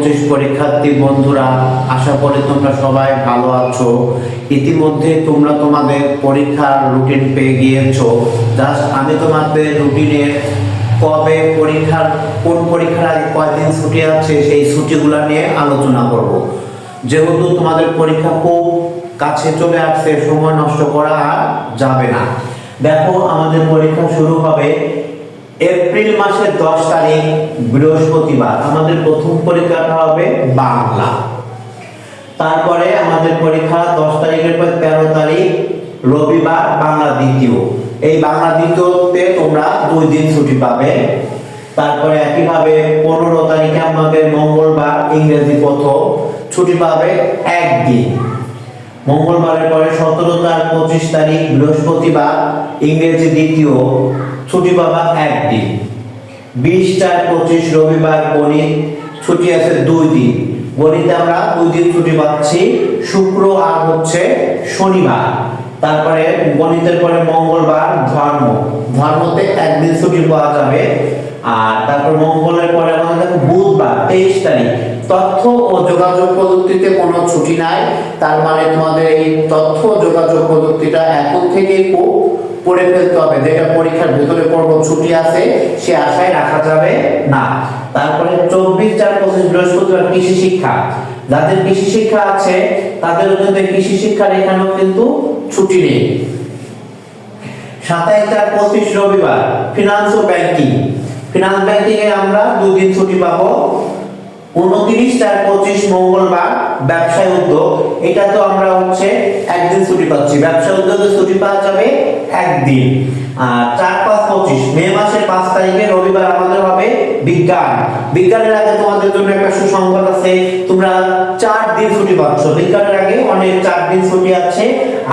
2025 পরীক্ষার্থী বন্ধুরা, আশা করি তোমরা সবাই ভালো আছো। ইতিমধ্যে তোমরা তোমাদের পরীক্ষার রুটিন পেয়ে গিয়েছো। জাস্ট আমি তোমাদের রুটিনের কবে পরীক্ষার, কোন পরীক্ষার আগে কয়দিন ছুটি আছে সেই ছুটিগুলো নিয়ে আলোচনা করব। যেহেতু তোমাদের পরীক্ষা খুব কাছে চলে আসছে, সময় নষ্ট করা আর যাবে না। দেখো, আমাদের পরীক্ষা শুরু হবে এপ্রিল মাসের 10 তারিখ বৃহস্পতিবার। আমাদের প্রথম পরীক্ষাটা হবে বাংলা। তারপরে আমাদের পরীক্ষা 10 তারিখের পর 13 তারিখ রবিবার বাংলা দ্বিতীয়। এই বাংলা দ্বিতীয়তে তোমরা 2 দিন ছুটি পাবে। তারপরে একইভাবে 15 তারিখে আমাদের মঙ্গলবার ইংরেজি প্রথম ছুটি পাবে 1 দিন। মঙ্গলবারের পরে 17 আর 25 তারিখ বৃহস্পতিবার ইংরেজি দ্বিতীয় ছুটি পাবা 1 দিন। 20 আর 25 রবিবার গণিত ছুটি আছে 2 দিন। গণিতে আমরা 2 দিন ছুটি পাচ্ছি, শুক্র আর হচ্ছে শনিবার। তারপরে গণিতের পরে মঙ্গলবার ধর্মতে 1 দিন ছুটি পাওয়া যাবে। আর তারপর মঙ্গলের পরে আমাদের বুধবার 23 তারিখ তথ্য ও যোগাযোগ প্রযুক্তিতে কোনো ছুটি নাই। তার মানে তোমাদের এই তথ্য ও যোগাযোগ প্রযুক্তিটা এখন থেকেই পড়ে ফেলতে হবে। যেটা পরীক্ষার ভেতরে পড়ব ছুটি আছে সে আশায় রাখা যাবে না। তারপরে 24 আর 25 বৃহস্পতিবার কৃষি শিক্ষা। যাদের কৃষি শিক্ষা আছে তাদের জন্য কৃষি শিক্ষার এখানেও কিন্তু ছুটি নেই। 27 আর 25 রবিবার ফিনান্স ও ব্যাংকিং। ফিনান্স ব্যাংকিং এ আমরা 2 দিন ছুটি পাবো। 29 আর 25 মঙ্গলবার ব্যবসায় উদ্যোগ, এটা তো আমরা হচ্ছে 1 দিন ছুটি পাচ্ছি। ব্যবসায় উদ্যোগে ছুটি পাওয়া যাবে 1 দিন। আর 4, 5, 25 মে মাসের 5 তারিখে রবিবার আমাদের হবে বিজ্ঞান। বিজ্ঞানের আগে তোমাদের জন্য একটা সুসংবাদ আছে, তোমরা 4 দিন ছুটি পাচ্ছ। বিজ্ঞানের আগে অনেক 4 দিন ছুটি আছে।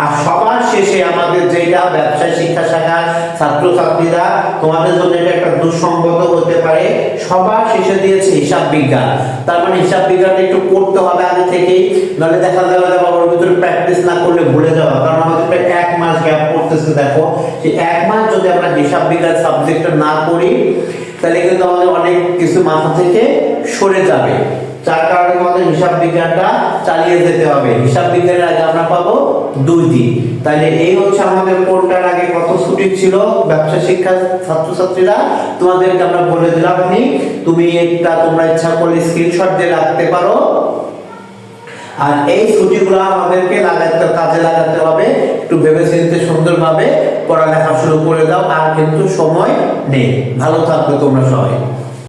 আর সবার শেষে আমাদের যেটা ব্যবসায় শিক্ষা শাখার ছাত্রছাত্রীরা, তোমাদের জন্য এটা একটা দুঃসংবাদ হতে পারে, সবার শেষে দিয়েছে হিসাব বিজ্ঞান। তার মানে হিসাব বিজ্ঞানটা একটু পড়তে হবে আগে থেকেই, নাহলে দেখা যাবে যে বাবার ভিতরে প্র্যাকটিস না করলে ভুলে যাওয়া। কারণ আমাদের প্রায় 1 মাস গ্যাপ পড়তেছে। দেখো, সেই 1 মাস যদি আমরা হিসাব বিজ্ঞান সাবজেক্টটা না পড়ি তাহলে কিন্তু আমাদের অনেক কিছু মাথা থেকে সরে যাবে। যার কারণে আমাদের হিসাব বিজ্ঞানটা চালিয়ে যেতে হবে। হিসাব বিজ্ঞানের আগে আমরা পাবো 2 দিন। তাহলে এই হচ্ছে আমাদের কোনটার আগে কত ছুটি ছিল ব্যবসা শিক্ষা ছাত্রছাত্রীরা, তোমাদেরকে আমরা বলে দিলাম। তুমি একটা তোমরা ইচ্ছা করলে স্ক্রিনশট দিয়ে রাখতে পারো। আর এই ছুটিগুলো আমাদেরকে কাজে লাগাতে হবে। একটু ভেবেচিন্তে সুন্দরভাবে পড়ালেখা শুরু করে দাও। আর কিন্তু সময় নেই। ভালো থাকবে তোমরা সবাই।